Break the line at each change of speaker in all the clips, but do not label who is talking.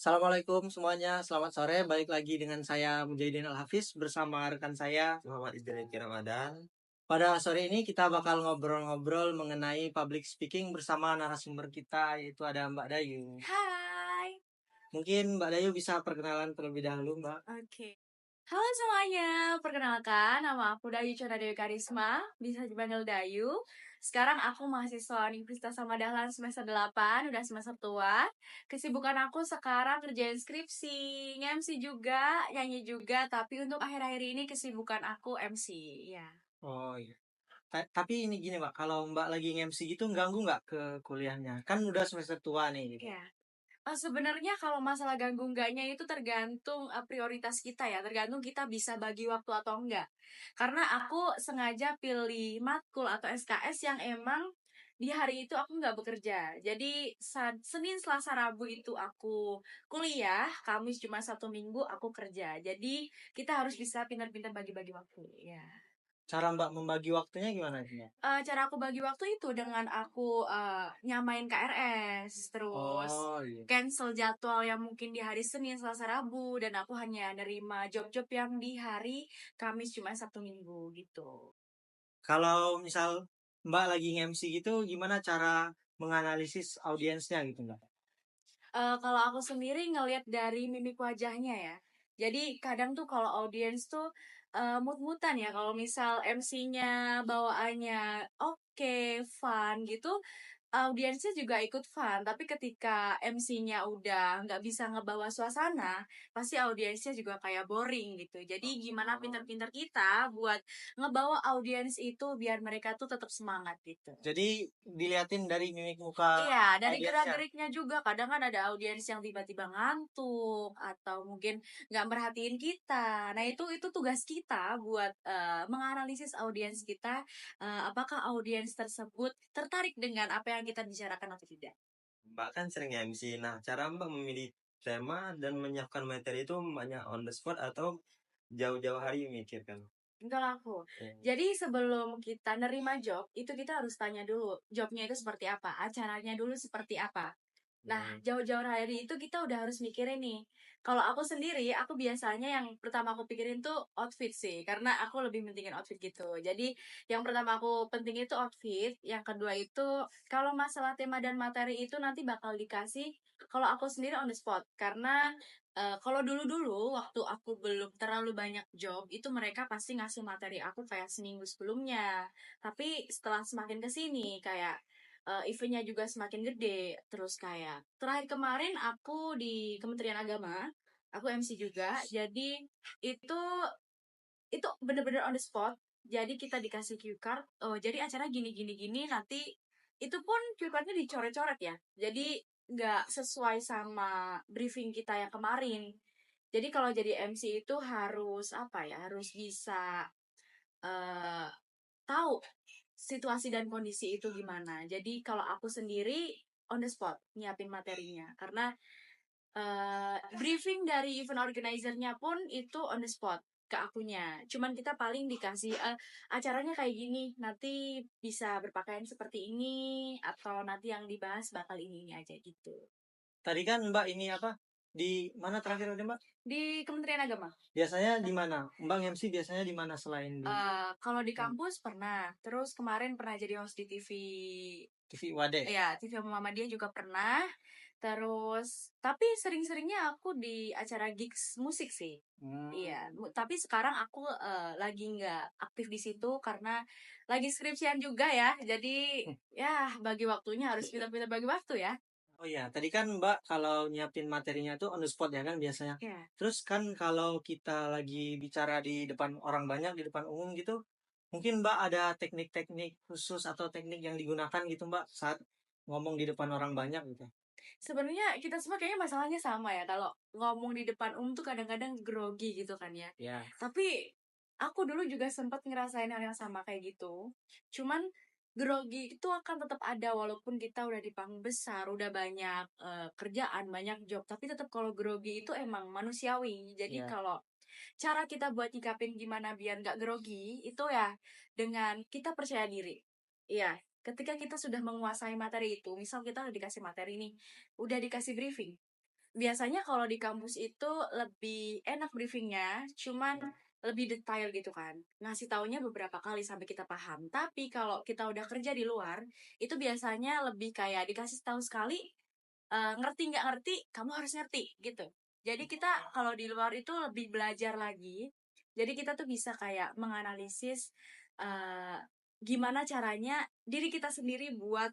Assalamualaikum semuanya, selamat sore. Balik lagi dengan saya Mujahidin Al-Hafiz bersama rekan saya
Muhammad Izzanuddin Ramadan.
Pada sore ini kita bakal ngobrol-ngobrol mengenai public speaking bersama narasumber kita, yaitu ada Mbak Dayu.
Hai.
Mungkin Mbak Dayu bisa perkenalan terlebih dahulu, Mbak.
Oke. Halo semuanya, perkenalkan nama aku Dayu Cona Dewi Karisma, bisa dipanggil Dayu. Sekarang aku mahasiswa Universitas Ahmad Dahlan semester 8, udah semester tua. Kesibukan aku sekarang kerjain skripsi, nge-MC juga, nyanyi juga, tapi untuk akhir-akhir ini kesibukan aku MC, ya.
Oh iya. Tapi ini gini Mbak, kalau Mbak lagi nge-MC gitu ganggu nggak ke kuliahnya? Kan udah semester tua nih gitu.
Ya. Sebenarnya kalau masalah ganggu enggaknya itu tergantung prioritas kita ya, tergantung kita bisa bagi waktu atau enggak. Karena aku sengaja pilih matkul atau SKS yang emang di hari itu aku nggak bekerja. Jadi Senin, Selasa, Rabu itu aku kuliah, Kamis, Jumat, Sabtu, Minggu aku kerja. Jadi kita harus bisa pintar-pintar bagi-bagi waktu. Ya.
Cara Mbak membagi waktunya gimana sih, Mbak?
Cara aku bagi waktu itu dengan aku nyamain KRS, terus
iya.
cancel jadwal yang mungkin di hari Senin, Selasa, Rabu, dan aku hanya nerima job-job yang di hari Kamis, Jumat, Sabtu, Minggu gitu.
Kalau misal Mbak lagi nge-MC gitu, gimana cara menganalisis audiensnya gitu, Mbak?
Kalau aku sendiri ngelihat dari mimik wajahnya ya. Jadi kadang tuh kalau audiens tuh mood-moodan ya. Kalau misal MC-nya bawaannya oke, fun gitu, audiensnya juga ikut fun. Tapi ketika MC-nya udah nggak bisa ngebawa suasana, pasti audiensnya juga kayak boring gitu. Jadi gimana pintar-pintar kita buat ngebawa audiens itu biar mereka tuh tetap semangat gitu.
Jadi diliatin dari mimik muka
Iya, dari
audiensnya.
gerak-geriknya juga. Kadang kan ada audiens yang tiba-tiba ngantuk atau mungkin nggak merhatiin kita. Nah, itu tugas kita buat menganalisis audiens kita, apakah audiens tersebut tertarik dengan apa yang kita bicarakan atau tidak.
Mbak kan sering MC. Nah, cara Mbak memilih tema dan menyiapkan materi itu banyak on the spot atau jauh-jauh hari memikirkan?
Kalau aku, jadi sebelum kita nerima job, itu kita harus tanya dulu, jobnya itu seperti apa, acaranya dulu seperti apa. Nah, jauh-jauh hari itu kita udah harus mikirin nih. Kalau aku sendiri, aku biasanya yang pertama aku pikirin tuh outfit sih, karena aku lebih pentingin outfit gitu. Jadi, yang pertama aku pentingin itu outfit, yang kedua itu kalau masalah tema dan materi itu nanti bakal dikasih kalau aku sendiri on the spot, karena kalau dulu-dulu waktu aku belum terlalu banyak job, itu mereka pasti ngasih materi aku kayak seminggu sebelumnya. Tapi setelah semakin kesini kayak eventnya juga semakin gede. Terus kayak terakhir kemarin aku di Kementerian Agama, aku MC juga. Jadi itu itu bener-bener on the spot. Jadi kita dikasih cue card. Oh, jadi acara gini gini gini nanti itu pun cue cardnya dicoret-coret ya. Jadi nggak sesuai sama briefing kita yang kemarin. Jadi kalau jadi MC itu harus apa ya? Harus bisa eh tahu situasi dan kondisi itu gimana. Jadi kalau aku sendiri on the spot nyiapin materinya karena briefing dari event organizer-nya pun itu on the spot ke akunya. Cuman kita paling dikasih acaranya kayak gini, nanti bisa berpakaian seperti ini atau nanti yang dibahas bakal ini aja gitu.
Tadi kan Mbak ini apa? Di mana terakhir tadi Mbak?
Di Kementerian Agama.
Biasanya di mana? Mbak MC biasanya di mana selain di
Kalau di kampus pernah, terus kemarin pernah jadi host di TV.
TV Wade?
Iya, TV Muhammadiyah juga pernah. Terus, tapi sering-seringnya aku di acara gigs musik sih. Iya, tapi sekarang aku lagi nggak aktif di situ karena lagi skripsian juga ya. Jadi ya bagi waktunya harus pintar-pintar bagi waktu ya.
Oh iya, tadi kan Mbak kalau nyiapin materinya tuh on the spot ya kan biasanya.
Iya.
Terus kan kalau kita lagi bicara di depan orang banyak, di depan umum gitu, mungkin Mbak ada teknik-teknik khusus atau teknik yang digunakan gitu Mbak saat ngomong di depan orang banyak gitu.
Sebenarnya kita semua kayaknya masalahnya sama ya. Kalau ngomong di depan umum tuh kadang-kadang grogi gitu kan ya.
Ya.
Tapi aku dulu juga sempat ngerasain hal yang sama kayak gitu. Cuman grogi itu akan tetap ada walaupun kita udah di panggung besar, udah banyak kerjaan, banyak job. Tapi tetap kalau grogi itu emang manusiawi. Jadi
Ya.
kalau cara kita buat nyikapin gimana biar nggak grogi itu ya dengan kita percaya diri. Iya, ketika kita sudah menguasai materi itu, misal kita udah dikasih materi nih, udah dikasih briefing. biasanya kalau di kampus itu lebih enak briefingnya, cuman lebih detail gitu kan. Ngasih taunya beberapa kali sampai kita paham. Tapi kalau kita udah kerja di luar, itu biasanya lebih kayak dikasih tahu sekali, ngerti nggak ngerti, kamu harus ngerti gitu. Jadi kita kalau di luar itu lebih belajar lagi. Jadi kita tuh bisa kayak menganalisis gimana caranya diri kita sendiri buat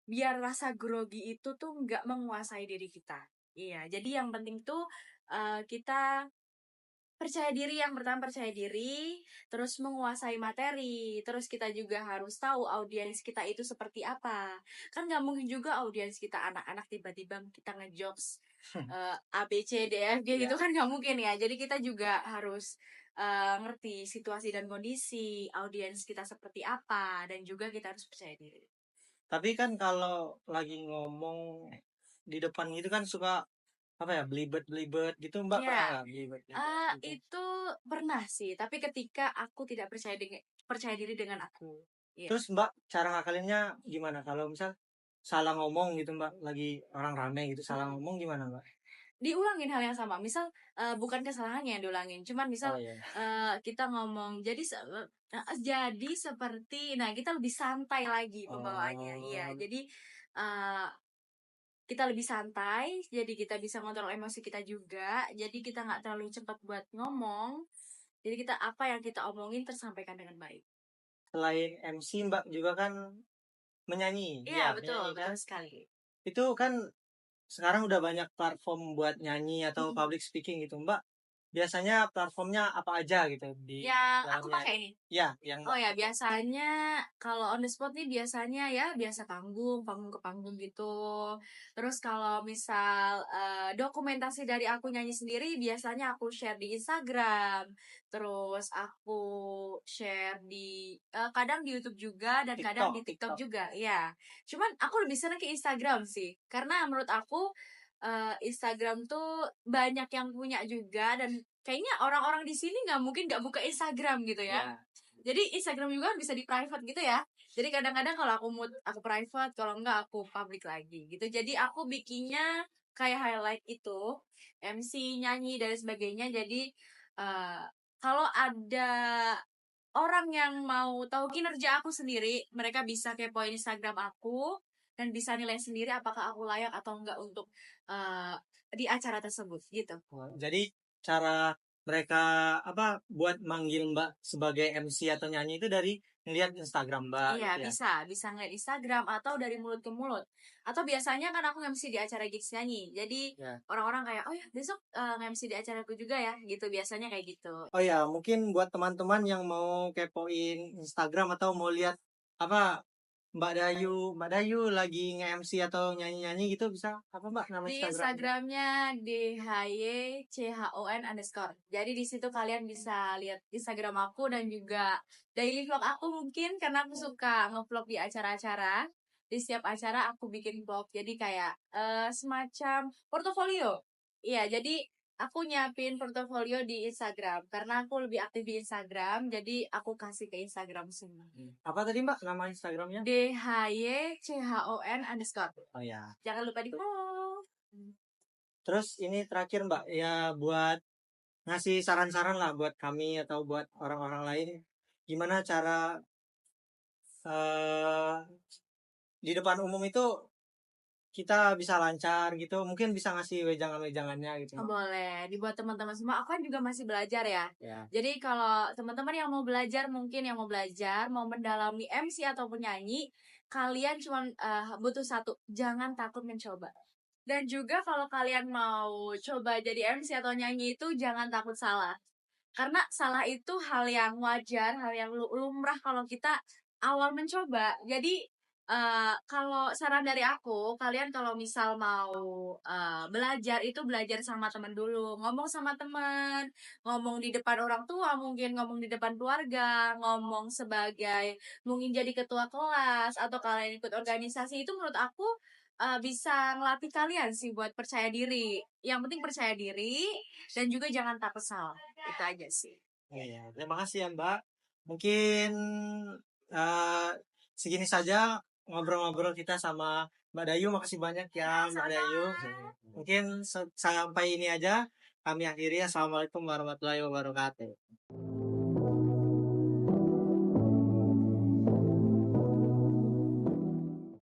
biar rasa grogi itu tuh nggak menguasai diri kita. Iya, jadi yang penting tuh kita percaya diri, yang pertama percaya diri, terus menguasai materi, terus kita juga harus tahu audiens kita itu seperti apa. Kan nggak mungkin juga audiens kita anak-anak tiba-tiba kita ngejokes A B C D F G gitu
Ya.
kan nggak mungkin ya. Jadi kita juga harus ngerti situasi dan kondisi audiens kita seperti apa, dan juga kita harus percaya diri.
Tapi kan kalau lagi ngomong di depan gitu kan suka apa ya, belibet gitu, Mbak, pernah
Iya,
nggak belibet gitu?
itu pernah sih, tapi ketika aku tidak percaya diri dengan aku. Iya.
Terus Mbak cara ngakalinnya gimana kalau misal salah ngomong gitu, Mbak, lagi orang rame gitu salah
Hmm.
ngomong gimana, Mbak?
Diulangin hal yang sama. Misal bukan kesalahannya yang diulangin, cuman misal
Oh iya.
kita ngomong jadi seperti, nah kita lebih santai lagi pembawaannya. Iya,
Oh,
jadi eh, kita lebih santai, jadi kita bisa ngontrol emosi kita juga, jadi kita nggak terlalu cepat buat ngomong, jadi kita apa yang kita omongin tersampaikan dengan baik.
selain MC Mbak juga kan menyanyi.
Iya,
Ya,
betul,
menyanyi kan.
betul sekali.
Itu kan sekarang udah banyak platform buat nyanyi atau public speaking gitu, Mbak. Biasanya platformnya apa aja gitu di
Yang aku
dalamnya?
pakai ini.
Ya, yang
Oh
Mbak
ya,
pakai.
biasanya kalau on the spot nih biasanya ya biasa panggung, panggung ke panggung gitu. Terus kalau misal dokumentasi dari aku nyanyi sendiri biasanya aku share di Instagram. Terus aku share di kadang di YouTube juga dan kadang di TikTok
TikTok.
juga. Ya. Cuman aku lebih senang ke Instagram sih. Karena menurut aku Instagram tuh banyak yang punya juga, dan kayaknya orang-orang di sini nggak mungkin nggak buka Instagram gitu ya.
Ya.
Jadi Instagram juga bisa di private gitu ya. Jadi kadang-kadang kalau aku mood aku private, kalau enggak aku public lagi gitu. Jadi aku bikinnya kayak highlight itu, MC, nyanyi dan sebagainya. Jadi eh, kalau ada orang yang mau tahu kinerja aku sendiri, mereka bisa kepoin Instagram aku dan bisa nilai sendiri apakah aku layak atau enggak untuk eh, di acara tersebut gitu.
Jadi cara mereka apa buat manggil Mbak sebagai MC atau nyanyi itu dari ngeliat Instagram Mbak
Iya,
gitu ya.
bisa ngeliat Instagram atau dari mulut ke mulut. Atau biasanya kan aku nge-MC di acara gigs nyanyi. Jadi
Ya.
orang-orang kayak, "Oh ya, besok nge-MC di acaraku juga ya." Gitu biasanya kayak gitu.
Oh ya, mungkin buat teman-teman yang mau kepoin Instagram atau mau lihat apa Mbak Dayu lagi nge-MC atau nyanyi-nyanyi gitu bisa apa Mbak nama
Di
Instagram Mbak?
Instagramnya DHYCHON_. Jadi di situ kalian bisa lihat Instagram aku dan juga daily vlog aku mungkin, karena aku suka ngevlog di acara-acara. Di setiap acara aku bikin vlog. Jadi kayak semacam portofolio. Iya, jadi aku nyiapin portofolio di Instagram karena aku lebih aktif di Instagram. Jadi aku kasih ke Instagram semua.
Apa tadi Mbak nama Instagramnya?
DHYCHON_.
Oh ya.
Jangan lupa di follow.
Terus ini terakhir Mbak ya buat ngasih saran-saran lah buat kami atau buat orang-orang lain gimana cara eh di depan umum itu kita bisa lancar gitu mungkin bisa ngasih wejangan-wejangannya gitu
Oh,
Mbak.
boleh dibuat teman-teman semua. Aku kan juga masih belajar ya.
Ya.
Jadi kalau teman-teman yang mau belajar, mungkin yang mau belajar, mau mendalami MC ataupun nyanyi, kalian cuma butuh satu, jangan takut mencoba. Dan juga kalau kalian mau coba jadi MC atau nyanyi itu jangan takut salah. Karena salah itu hal yang wajar, hal yang lumrah kalau kita awal mencoba. Jadi kalau saran dari aku, kalian kalau misal mau belajar itu belajar sama teman dulu, ngomong sama teman, ngomong di depan orang tua, mungkin ngomong di depan keluarga, ngomong sebagai mungkin jadi ketua kelas atau kalian ikut organisasi, itu menurut aku bisa ngelatih kalian sih buat percaya diri. Yang penting percaya diri dan juga jangan takut salah. Itu aja sih.
Iya, terima kasih ya Mbak. Mungkin eh, segini saja ngobrol-ngobrol kita sama Mbak Dayu makasih banyak ya Mbak Dayu. Mungkin sampai ini aja kami akhiri. Assalamualaikum warahmatullahi wabarakatuh.